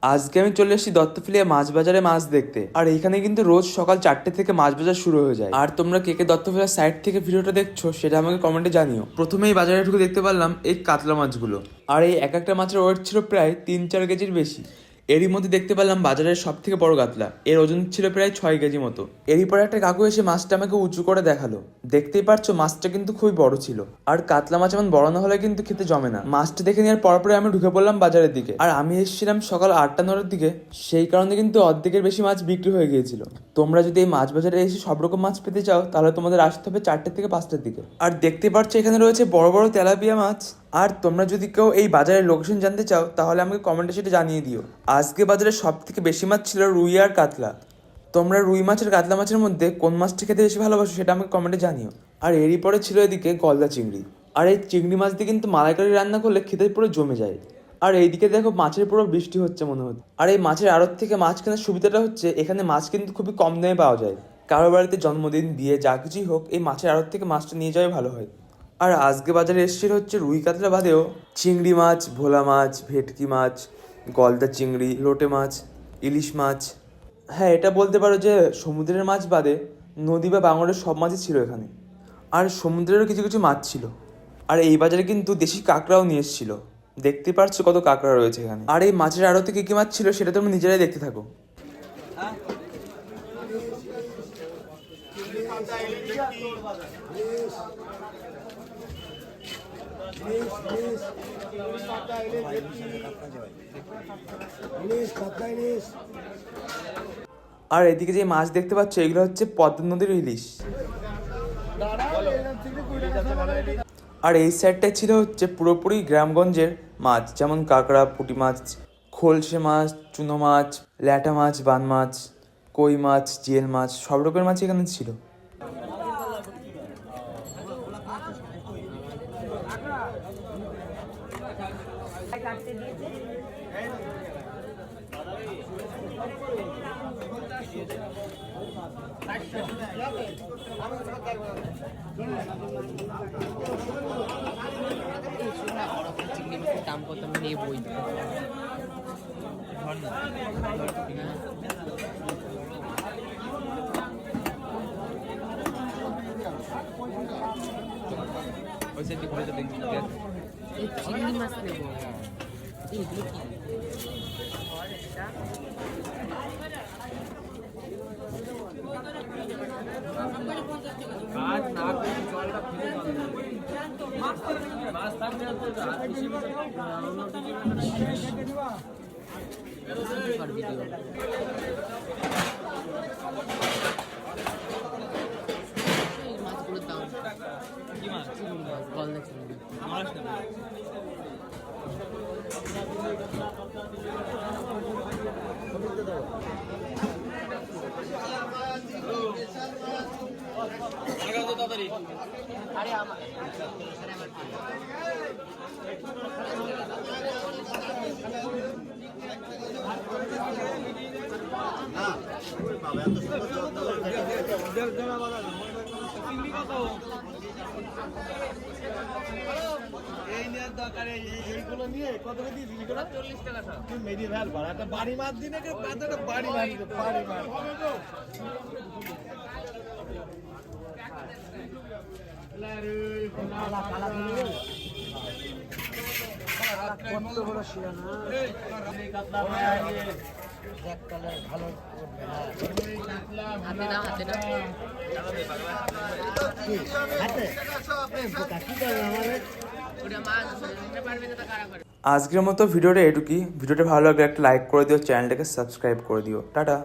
আজকে আমি চলে এসেছি দত্তফুলিয়া মাছ বাজারে মাছ দেখতে। আর এখানে কিন্তু রোজ সকাল 4টে থেকে মাছ বাজার শুরু হয়ে যায়। আর তোমরা কে কে দত্তফুলিয়া সাইড থেকে ভিডিওটা দেখছো সেটা আমাকে কমেন্টে জানিও। প্রথমেই বাজারে ঢুকে দেখতে পারলাম এই কাতলা মাছগুলো। আর এই এক একটা মাছের ওয়েট ছিল প্রায় 3-4 কেজির বেশি। এরই মধ্যে দেখতে পেলাম বাজারের সব থেকে বড় কাতলা, এর ওজন ছিল প্রায় 6 কেজি মতো। এরই পরে একটা কাকু এসে মাছটা আমাকে উঁচু করে দেখালো। দেখতেই পারছো মাছটা কিন্তু খুবই বড় ছিল। আর কাতলা মাছ এমন বড় না হলে কিন্তু খেতে জমে না। মাছটা দেখে নেওয়ার পরপরে আমি ঢুকে পড়লাম বাজারের দিকে। আর আমি এসেছিলাম সকাল 8টা-9টার দিকে, সেই কারণে কিন্তু অর্ধেকের বেশি মাছ বিক্রি হয়ে গিয়েছিল। তোমরা যদি এই মাছ বাজারে এসে সব রকম মাছ পেতে চাও তাহলে তোমাদের আসতে হবে 4টে থেকে 5টার দিকে। আর দেখতে পাচ্ছ এখানে রয়েছে বড় বড় তেলাপিয়া মাছ। আর তোমরা যদি কেউ এই বাজারের লোকেশন জানতে চাও তাহলে আমাকে কমেন্টে সেটা জানিয়ে দিও। আজকে বাজারে সব থেকে বেশি মাছ ছিল রুই আর কাতলা। তোমরা রুই মাছের কাতলা মাছের মধ্যে কোন মাছটা খেতে বেশি ভালোবাসো সেটা আমাকে কমেন্টে জানিও। আর এরই পরে ছিল এদিকে গলদা চিংড়ি। আর এই চিংড়ি মাছ দিয়ে কিন্তু মালাইকারি রান্না করলে খেতে পুরো জমে যায়। আর এইদিকে দেখো মাছের পুরো বৃষ্টি হচ্ছে মনে হচ্ছে। আর এই মাছের আড়ত থেকে মাছ কেনার সুবিধাটা হচ্ছে এখানে মাছ কিন্তু খুবই কম দামে পাওয়া যায়। কারো বাড়িতে জন্মদিন, বিয়ে, যা কিছুই হোক এই মাছের আড়ত থেকে মাছটা নিয়ে যাওয়াই ভালো হয়। আর আজকে বাজারে এসেছিল হচ্ছে রুই কাতলা বাদেও চিংড়ি মাছ, ভোলা মাছ, ভেটকি মাছ, গলদা চিংড়ি, লোটে মাছ, ইলিশ মাছ। হ্যাঁ, এটা বলতে পারো যে সমুদ্রের মাছ বাদে নদী বা বাঙরের সব মাছই ছিল এখানে। আর সমুদ্রেরও কিছু কিছু মাছ ছিল। আর এই বাজারে কিন্তু দেশি কাঁকড়াও নিয়ে এসেছিল। দেখতে পারছো কত কাঁকড়া রয়েছে এখানে। আর এই মাছের আড়তে কি কি মাছ ছিল সেটা তোমরা নিজেরাই দেখতে থাকো। আর এদিকে যে মাছ দেখতে পাচ্ছ এগুলো হচ্ছে পদ্মা নদীর ইলিশ। আর এই সাইডটায় ছিল হচ্ছে পুরোপুরি গ্রামগঞ্জের মাছ, যেমন কাঁকড়া, পুঁটি মাছ, খোলসে মাছ, চুনো মাছ, ল্যাটা মাছ, বান মাছ, কই মাছ, জিয়েল মাছ, সব রকমের মাছ এখানে ছিল। দাম কত আমি নেবই। চিংড়ি মাছ নেবো। এগুলো কি? মাছগুলোর দাম কি মাছ? গলদা চিংড়ি। আরে আমার এইগুলো নিয়ে কত দিয়ে দিলি 40 টাকা তুই মেরি ভ্যাল ভাড়া একটা বাড়ি মাছ দিনে একটা বাড়ি মাছ বাড়ি মাছ কত বড় শিয়ানা এক কালার ভালো হাতে না হাতে না হাতে কি করে আমাদের আজকের মতো ভিডিওটা এটুকুই। ভিডিওটা ভালো লাগলে একটা লাইক করে দিও, চ্যানেলটাকে সাবস্ক্রাইব করে দিও। টাটা।